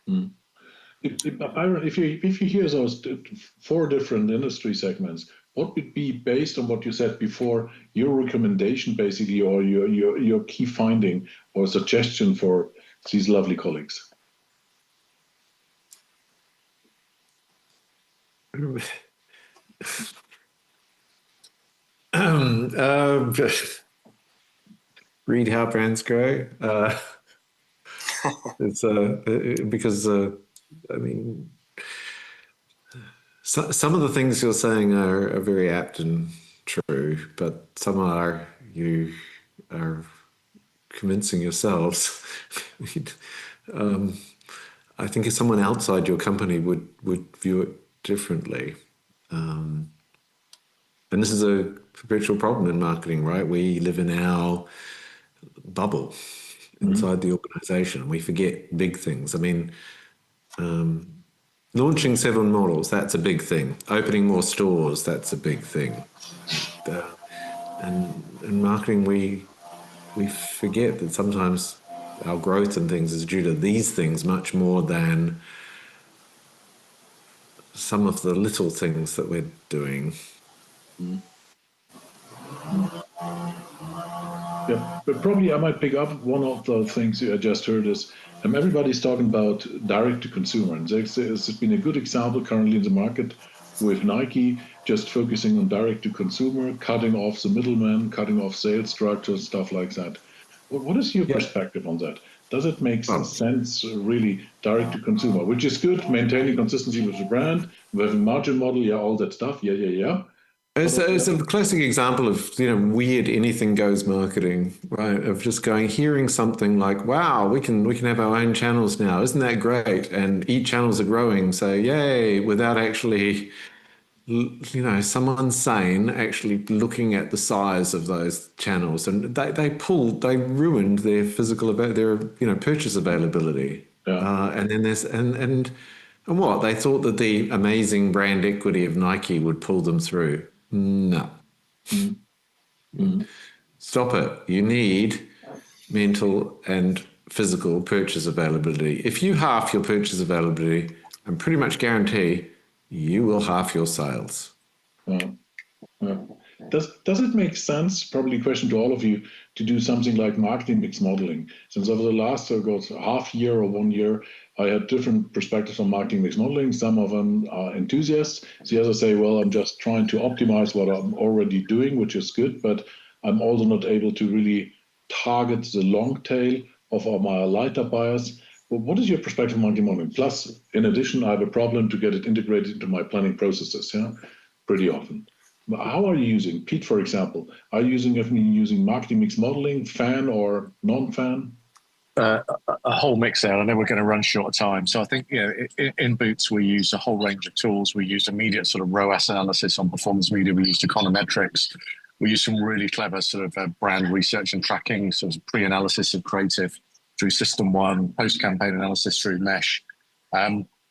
Byron, if you hear those 4 different industry segments, what would be, based on what you said before, your recommendation basically, or your key finding or suggestion for these lovely colleagues? Read How Brands Grow. It's because I mean, some of the things you're saying are very apt and true, but some are, you are convincing yourselves. I think if someone outside your company would view it differently. And this is a perpetual problem in marketing, right? We live in our bubble inside the organization. We forget big things. I mean, launching 7 models, that's a big thing. Opening more stores, that's a big thing. And in marketing, we forget that sometimes our growth and things is due to these things much more than some of the little things that we're doing. Yeah, but probably I might pick up one of the things I just heard is everybody's talking about direct to consumer, and there's been a good example currently in the market with Nike just focusing on direct to consumer, cutting off the middleman, cutting off sales structures, stuff like that. What is your perspective on that? Does it make sense, really, direct to consumer, which is good, maintaining consistency with the brand, we have a margin model, all that stuff, It's a classic example of, weird anything goes marketing, right? Of just hearing something like, "Wow, we can have our own channels now. Isn't that great?" And each channels are growing, so yay! Without actually, someone sane actually looking at the size of those channels, and they ruined their purchase availability. And then there's and what they thought that the amazing brand equity of Nike would pull them through. No. Stop it. You need mental and physical purchase availability. If you half your purchase availability, I'm pretty much guarantee you will half your sales. Does it make sense, probably a question to all of you, to do something like marketing mix modeling? Since over the last half year or 1 year, I had different perspectives on marketing mix modeling. Some of them are enthusiasts. The others say, well, I'm just trying to optimize what I'm already doing, which is good, but I'm also not able to really target the long tail of my lighter buyers. Well, what is your perspective on marketing modeling? Plus, in addition, I have a problem to get it integrated into my planning processes, pretty often. How are you using, Pete, for example, are you using marketing mix modeling, fan or non-fan? A whole mix there. I know we're going to run short of time. So I think, in Boots, we use a whole range of tools. We use immediate sort of ROAS analysis on performance media. We used econometrics. We use some really clever sort of brand research and tracking, sort of pre-analysis of creative through System 1, post-campaign analysis through Mesh.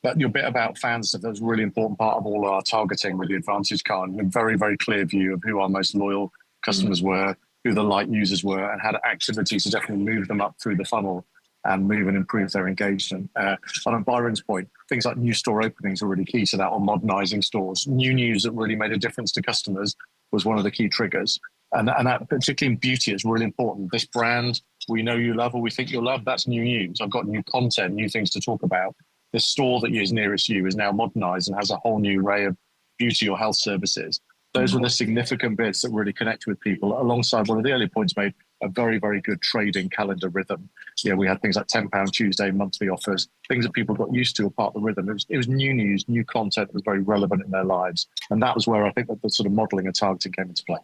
But your bit about fan stuff, that was a really important part of all our targeting with the Advantage card. And a very, very clear view of who our most loyal customers were, who the light users were, and had activities to definitely move them up through the funnel and move and improve their engagement. And on Byron's point, things like new store openings are really key to that, or modernizing stores. New news that really made a difference to customers was one of the key triggers. And that, particularly in beauty, is really important. This brand we know you love, or we think you'll love, that's new news. I've got new content, new things to talk about. The store that is nearest you is now modernized and has a whole new array of beauty or health services. Those were the significant bits that really connect with people, alongside one of the earlier points made, a very, very good trading calendar rhythm. We had things like £10 Tuesday, monthly offers, things that people got used to, apart the rhythm. It was new news, new content that was very relevant in their lives. And that was where I think that the sort of modeling and targeting came into play.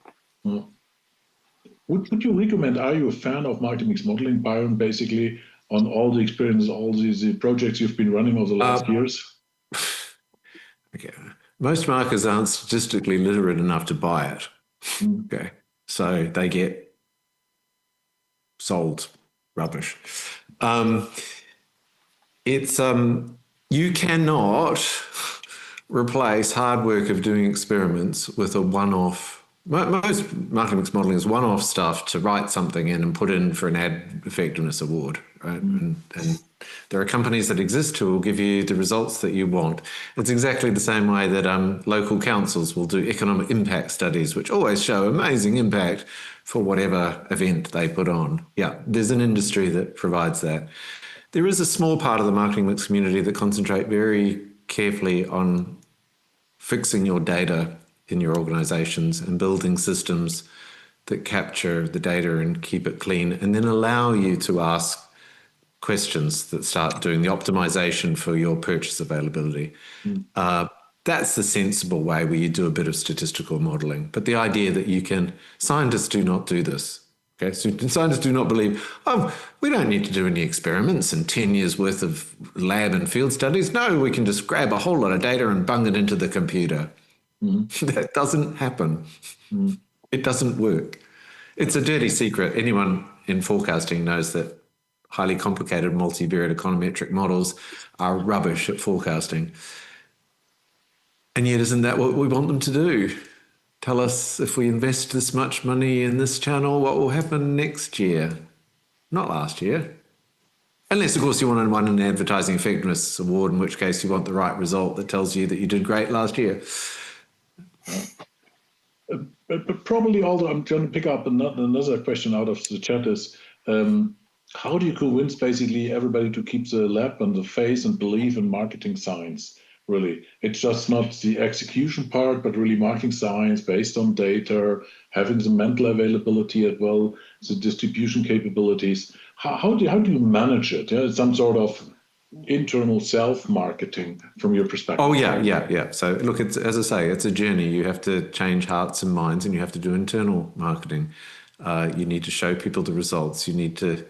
Mm. Would you recommend, are you a fan of multi-mix modeling, Byron, basically, on all the experiences, all these projects you've been running over the last years? Okay. Most marketers aren't statistically literate enough to buy it. Okay. So they get sold rubbish. You cannot replace hard work of doing experiments with a one-off. Most marketing mix modeling is one-off stuff to write something in and put in for an ad effectiveness award, right? And there are companies that exist who will give you the results that you want. It's exactly the same way that local councils will do economic impact studies, which always show amazing impact for whatever event they put on. Yeah, there's an industry that provides that. There is a small part of the marketing mix community that concentrate very carefully on fixing your data in your organizations and building systems that capture the data and keep it clean, and then allow you to ask questions that start doing the optimization for your purchase availability. That's the sensible way where you do a bit of statistical modeling. But the idea that scientists do not do this. Okay, so scientists do not believe, we don't need to do any experiments and 10 years worth of lab and field studies. No, we can just grab a whole lot of data and bung it into the computer. That doesn't happen. It doesn't work. It's a dirty secret. Anyone in forecasting knows that highly complicated multivariate econometric models are rubbish at forecasting. And yet, isn't that what we want them to do? Tell us, if we invest this much money in this channel, what will happen next year? Not last year. Unless, of course, you want to win an advertising effectiveness award, in which case you want the right result that tells you that you did great last year. But probably, although I'm trying to pick up another question out of the chat is, how do you convince basically everybody to keep the lab and the faith and believe in marketing science? Really, it's just not the execution part, but really marketing science based on data, having the mental availability as well, the distribution capabilities. How do you manage it? Yeah, some sort of internal self-marketing from your perspective. Oh, yeah. So look, as I say, it's a journey. You have to change hearts and minds, and you have to do internal marketing. You need to show people the results. You need to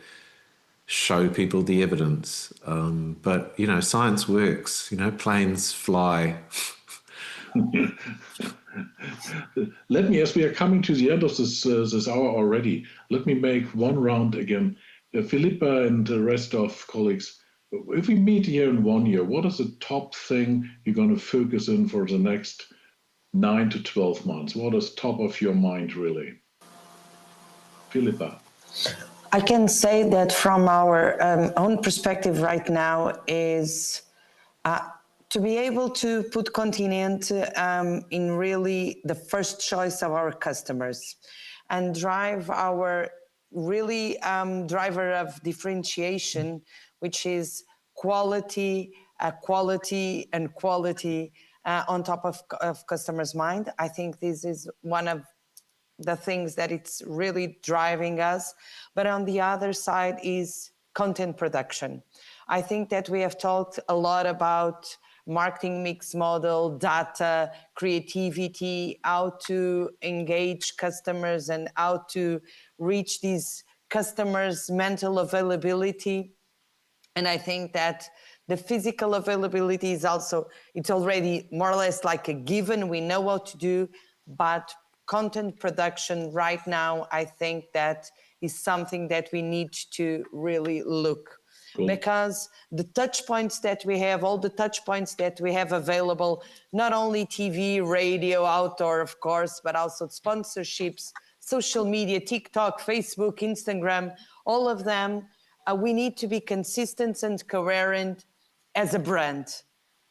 show people the evidence. But, science works. Planes fly. Let me, as we are coming to the end of this hour already, let me make one round again. Philippa and the rest of colleagues, if we meet here in 1 year, what is the top thing you're going to focus in for the next 9 to 12 months? What is top of your mind, really? Philippa. I can say that from our own perspective right now is to be able to put Continent in really the first choice of our customers and drive our really driver of differentiation, which is quality on top of customers' mind. I think this is one of the things that it's really driving us. But on the other side is content production. I think that we have talked a lot about marketing mix model, data, creativity, how to engage customers and how to reach these customers' mental availability. And I think that the physical availability is also, it's already more or less like a given. We know what to do, but content production right now, I think that is something that we need to really look. Cool. Because the touch points that we have, all the touch points that we have available, not only TV, radio, outdoor, of course, but also sponsorships, social media, TikTok, Facebook, Instagram, all of them, we need to be consistent and coherent as a brand.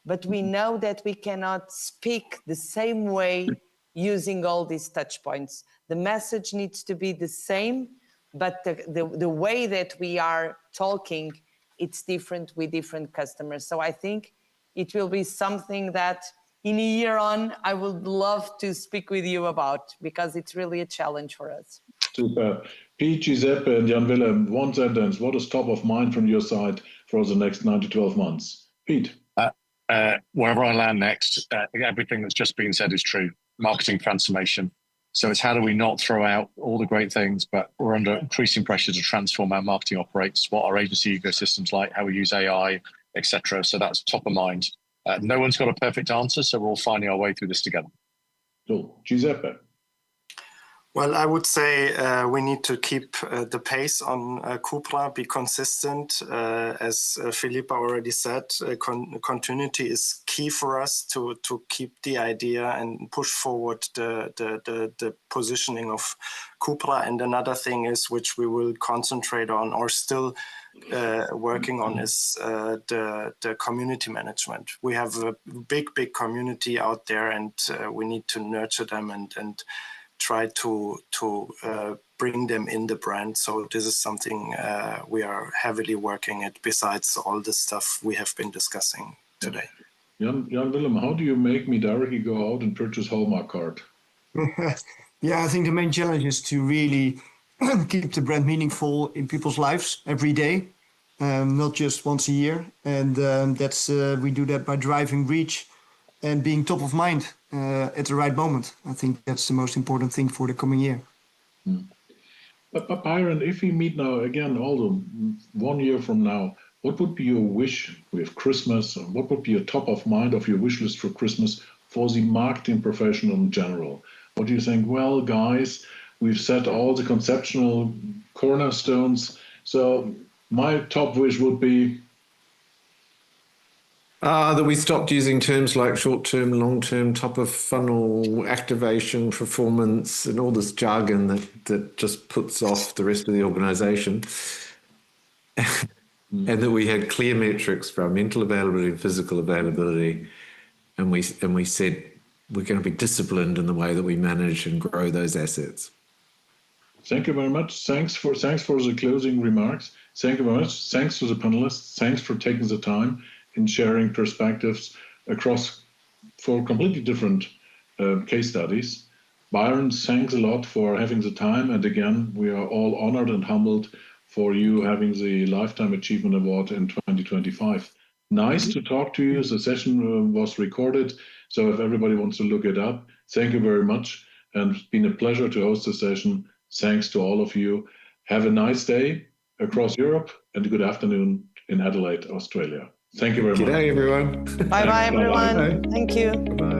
But we know that we cannot speak the same way using all these touch points. The message needs to be the same, but the way that we are talking, it's different with different customers. So I think it will be something that in a year on, I would love to speak with you about, because it's really a challenge for us. Super. Pete, Giuseppe, and Jan Willem, one sentence. What is top of mind from your side for the next 9 to 12 months? Pete. Wherever I land next, everything that's just been said is true. Marketing transformation. So it's how do we not throw out all the great things, but we're under increasing pressure to transform how marketing operates, what our agency ecosystem's like, how we use AI, etc. So that's top of mind. No one's got a perfect answer, so we're all finding our way through this together. Cool. Giuseppe. Well, I would say we need to keep the pace on Cupra, be consistent. As Philippa already said, continuity is key for us to keep the idea and push forward the positioning of Cupra. And another thing is, which we will concentrate on or still working on, is the community management. We have a big community out there, and we need to nurture them and try to bring them in the brand. So this is something we are heavily working at, besides all the stuff we have been discussing today. Jan Willem, how do you make me directly go out and purchase Hallmark card? Yeah, I think the main challenge is to really keep the brand meaningful in people's lives every day, not just once a year. And that's we do that by driving reach and being top of mind at the right moment. I think that's the most important thing for the coming year. But Byron, if we meet now again, although 1 year from now, what would be your wish with Christmas? Or what would be your top of mind of your wish list for Christmas for the marketing professional in general? What do you think? Well, guys, we've set all the conceptual cornerstones. So my top wish would be that we stopped using terms like short-term, long-term, top-of-funnel, activation, performance, and all this jargon that just puts off the rest of the organization. And that we had clear metrics for our mental availability and physical availability. And we said we're going to be disciplined in the way that we manage and grow those assets. Thank you very much. Thanks for the closing remarks. Thank you very much. Thanks to the panelists. Thanks for taking the time in sharing perspectives across for completely different case studies. Byron, thanks a lot for having the time. And again, we are all honored and humbled for you having the Lifetime Achievement Award in 2025. Nice to talk to you. The session was recorded, so if everybody wants to look it up, thank you very much. And it's been a pleasure to host the session. Thanks to all of you. Have a nice day across Europe and a good afternoon in Adelaide, Australia. Thank you very much. G'day, everyone. Bye-bye, everyone. Bye-bye. Thank you. Bye.